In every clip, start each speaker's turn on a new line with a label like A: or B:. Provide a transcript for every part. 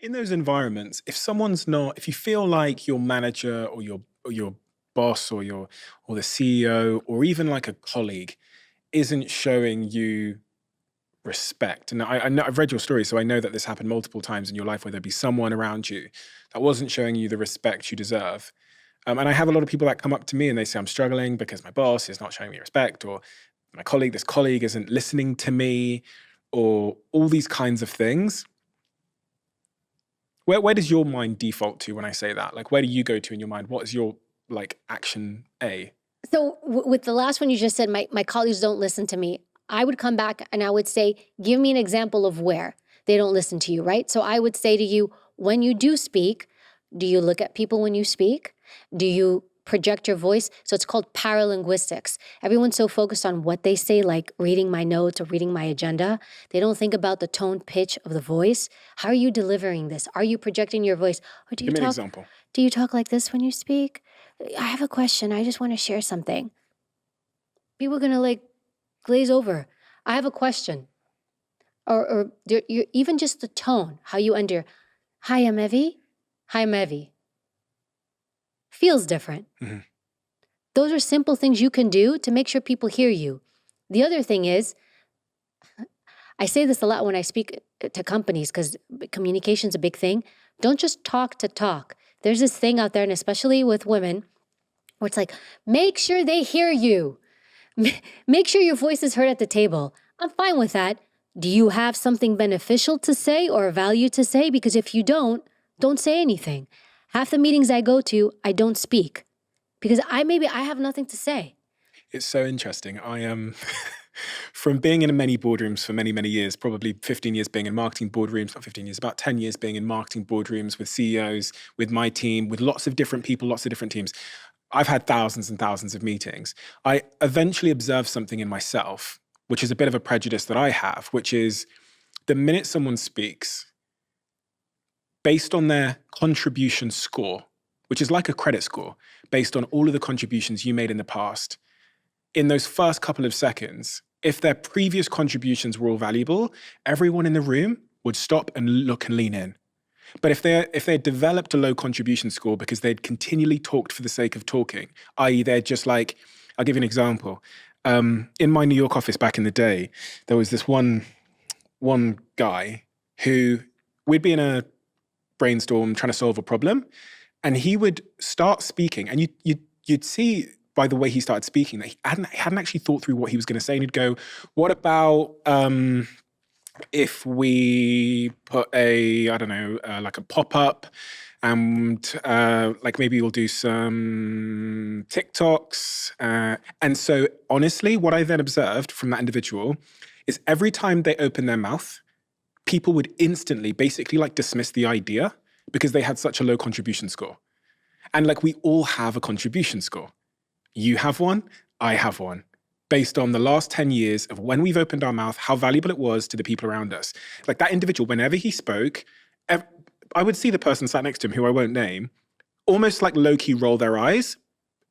A: In those environments, if you feel like your manager or your boss or the CEO or even like a colleague isn't showing you respect, and I know I've read your story, so I know that this happened multiple times in your life where there'd be someone around you that wasn't showing you the respect you deserve. And I have a lot of people that come up to me and they say I'm struggling because my boss is not showing me respect, or this colleague isn't listening to me, or all these kinds of things. Where does your mind default to when I say that? Like, where do you go to in your mind? What is your like action A?
B: So with the last one you just said, my colleagues don't listen to me. I would come back and I would say, give me an example of where they don't listen to you, right? So I would say to you, when you do speak, do you look at people when you speak? Do you project your voice? So it's called paralinguistics. Everyone's so focused on what they say, like reading my notes or reading my agenda. They don't think about the tone, pitch of the voice. How are you delivering this? Are you projecting your voice? Or
A: Give me an example.
B: do you talk like this when you speak? I have a question. I just want to share something. People are going to like glaze over. I have a question. Or even just the tone, how you under, hi, I'm Evie. Hi, I'm Evie. Feels different.
A: Mm-hmm.
B: Those are simple things you can do to make sure people hear you. The other thing is, I say this a lot when I speak to companies because communication's a big thing. Don't just talk to talk. There's this thing out there, and especially with women, where it's like, make sure they hear you. Make sure your voice is heard at the table. I'm fine with that. Do you have something beneficial to say or value to say? Because if you don't say anything. Half the meetings I go to, I don't speak because I have nothing to say.
A: It's so interesting. I am from being in many boardrooms for many, many years, probably 15 years being in marketing boardrooms, not 15 years, about 10 years being in marketing boardrooms with CEOs, with my team, with lots of different people, lots of different teams. I've had thousands and thousands of meetings. I eventually observed something in myself, which is a bit of a prejudice that I have, which is the minute someone speaks, based on their contribution score, which is like a credit score, based on all of the contributions you made in the past, in those first couple of seconds, if their previous contributions were all valuable, everyone in the room would stop and look and lean in. But if they developed a low contribution score because they'd continually talked for the sake of talking, i.e. they're just like, I'll give you an example. In my New York office back in the day, there was this one guy who we'd be in a brainstorm trying to solve a problem, and he would start speaking, and you'd see by the way he started speaking that he hadn't actually thought through what he was going to say, and he'd go, what about if we put like a pop-up, and like maybe we'll do some TikToks. And so honestly, what I then observed from that individual is every time they opened their mouth, people would instantly basically like dismiss the idea because they had such a low contribution score. And like we all have a contribution score. You have one, I have one, based on the last 10 years of when we've opened our mouth, how valuable it was to the people around us. Like that individual, whenever he spoke, I would see the person sat next to him, who I won't name, almost like low-key roll their eyes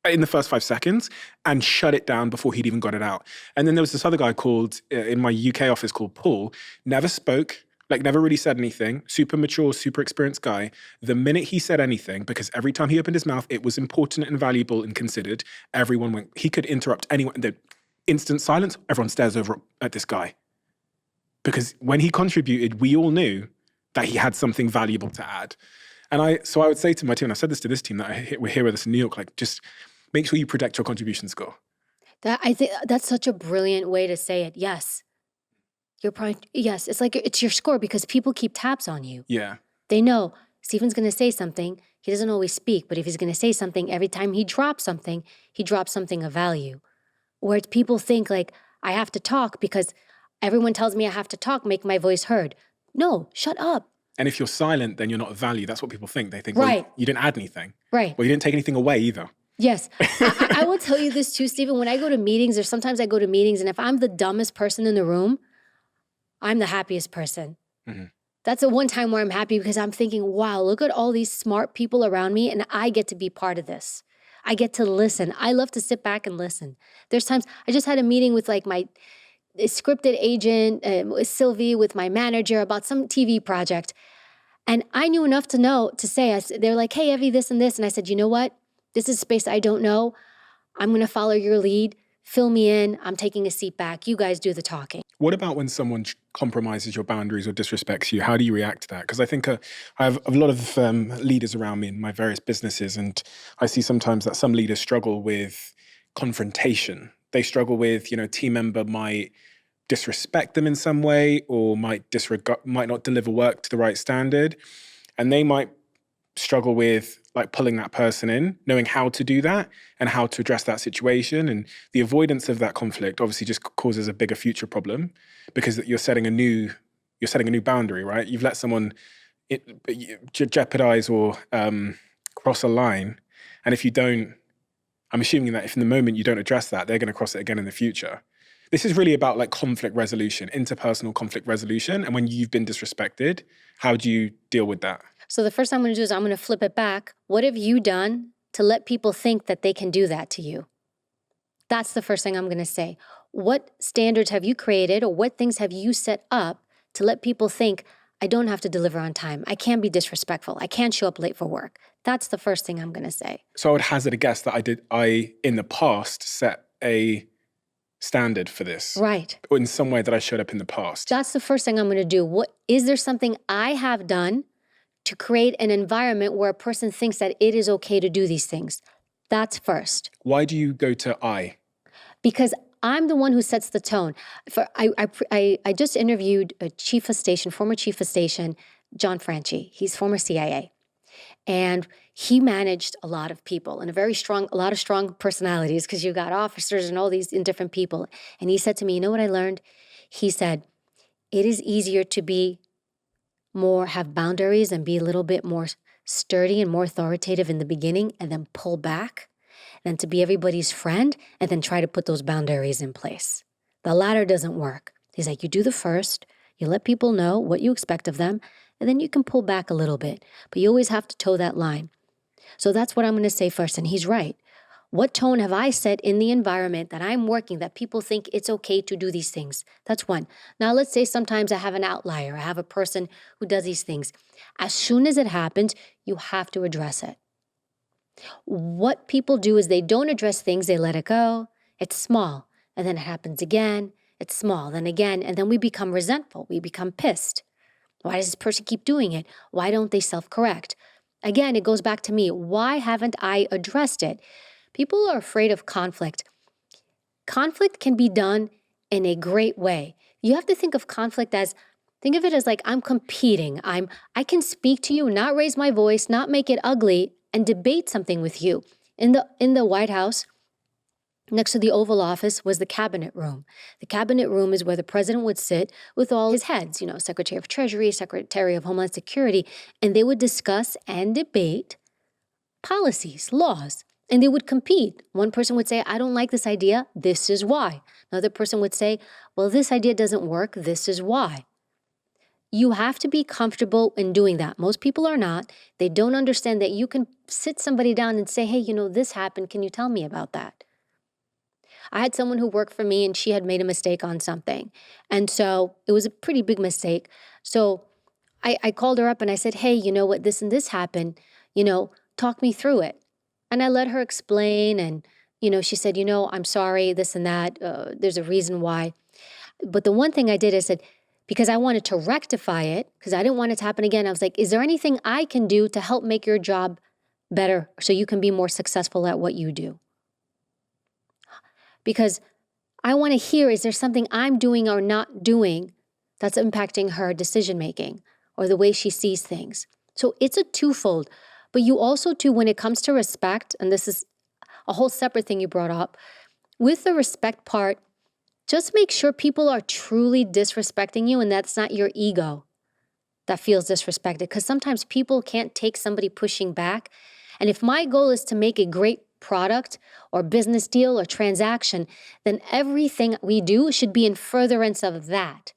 A: in the first 5 seconds and shut it down before he'd even got it out. And then there was this other guy called, in my UK office called Paul, never spoke, like never really said anything, super mature, super experienced guy. The minute he said anything, because every time he opened his mouth, it was important and valuable and considered, everyone went, he could interrupt anyone. The instant silence, everyone stares over at this guy. Because when he contributed, we all knew that he had something valuable to add. And so I would say to my team, and I said this to this team that we're here with us in New York, like just make sure you protect your contribution score.
B: I think that's such a brilliant way to say it. Yes. Yes, it's like it's your score because people keep tabs on you.
A: Yeah.
B: They know Stephen's going to say something. He doesn't always speak, but if he's going to say something, every time he drops something of value. Where people think like, I have to talk because everyone tells me I have to talk, make my voice heard. No, shut up.
A: And if you're silent, then you're not of value. That's what people think. They think,
B: right.
A: Well, you didn't add anything.
B: Right.
A: Well, you didn't take anything away either.
B: Yes. I will tell you this too, Stephen. When I go to meetings, or sometimes I go to meetings, and if I'm the dumbest person in the room, I'm the happiest person.
A: Mm-hmm.
B: That's the one time where I'm happy because I'm thinking, wow, look at all these smart people around me, and I get to be part of this. I get to listen. I love to sit back and listen. There's times, I just had a meeting with like my scripted agent, Sylvie, with my manager about some TV project. And I knew enough to know to say, they're like, hey, Evie, this and this. And I said, you know what? This is space I don't know. I'm going to follow your lead. Fill me in. I'm taking a seat back. You guys do the talking.
A: What about when someone compromises your boundaries or disrespects you? How do you react to that? Because I think I have a lot of leaders around me in my various businesses, and I see sometimes that some leaders struggle with confrontation. They struggle with, a team member might disrespect them in some way, or might not deliver work to the right standard, and they might struggle with like pulling that person in, knowing how to do that and how to address that situation. And the avoidance of that conflict obviously just causes a bigger future problem, because you're setting a new boundary, right? You've let someone jeopardize or cross a line. And if you don't, I'm assuming that if in the moment you don't address that, they're going to cross it again in the future. This is really about like conflict resolution, interpersonal conflict resolution. And when you've been disrespected, how do you deal with that?
B: So the first thing I'm going to do is I'm going to flip it back. What have you done to let people think that they can do that to you? That's the first thing I'm going to say. What standards have you created, or what things have you set up to let people think, I don't have to deliver on time. I can't be disrespectful. I can't show up late for work. That's the first thing I'm going to say.
A: So I would hazard a guess that I in the past set a standard for this.
B: Right.
A: Or in some way that I showed up in the past.
B: That's the first thing I'm going to do. Is there something I have done to create an environment where a person thinks that it is okay to do these things? That's first.
A: Why do you go to I?
B: Because I'm the one who sets the tone. I just interviewed a former chief of station, John Franchi. He's former CIA. And he managed a lot of people and a lot of strong personalities, because you got officers and all these different people. And he said to me, you know what I learned? He said, it is easier to have boundaries and be a little bit more sturdy and more authoritative in the beginning and then pull back, than to be everybody's friend and then try to put those boundaries in place. The latter doesn't work. He's like, you do the first, you let people know what you expect of them, and then you can pull back a little bit. But you always have to toe that line. So that's what I'm going to say first. And he's right. What tone have I set in the environment that I'm working that people think it's okay to do these things? That's one. Now, let's say sometimes I have an outlier. I have a person who does these things. As soon as it happens, you have to address it. What people do is they don't address things. They let it go. It's small. And then it happens again. It's small. Then again. And then we become resentful. We become pissed. Why does this person keep doing it? Why don't they self-correct? Again, it goes back to me. Why haven't I addressed it? People are afraid of conflict. Conflict can be done in a great way. You have to think of it as like I'm competing. I can speak to you, not raise my voice, not make it ugly, and debate something with you. In the White House, next to the Oval Office was the cabinet room. The cabinet room is where the president would sit with all his heads, Secretary of Treasury, Secretary of Homeland Security, and they would discuss and debate policies, laws. And they would compete. One person would say, I don't like this idea. This is why. Another person would say, well, this idea doesn't work. This is why. You have to be comfortable in doing that. Most people are not. They don't understand that you can sit somebody down and say, hey, this happened. Can you tell me about that? I had someone who worked for me and she had made a mistake on something. And so it was a pretty big mistake. So I called her up and I said, hey, you know what, this and this happened. Talk me through it. And I let her explain, and, she said, I'm sorry, this and that. There's a reason why. But the one thing I did, I said, because I wanted to rectify it, because I didn't want it to happen again, I was like, is there anything I can do to help make your job better so you can be more successful at what you do? Because I want to hear, is there something I'm doing or not doing that's impacting her decision-making or the way she sees things? So it's a twofold. But you also, too, when it comes to respect, and this is a whole separate thing you brought up, with the respect part, just make sure people are truly disrespecting you and that's not your ego that feels disrespected. Because sometimes people can't take somebody pushing back. And if my goal is to make a great product or business deal or transaction, then everything we do should be in furtherance of that.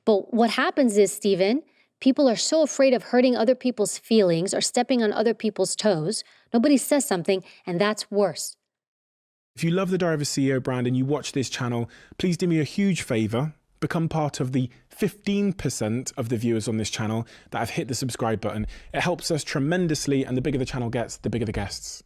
B: But what happens is, Stephen, people are so afraid of hurting other people's feelings or stepping on other people's toes. Nobody says something, and that's worse.
A: If you love the Diary of a CEO brand and you watch this channel, please do me a huge favor. become part of the 15% of the viewers on this channel that have hit the subscribe button. It helps us tremendously, and the bigger the channel gets, the bigger the guests.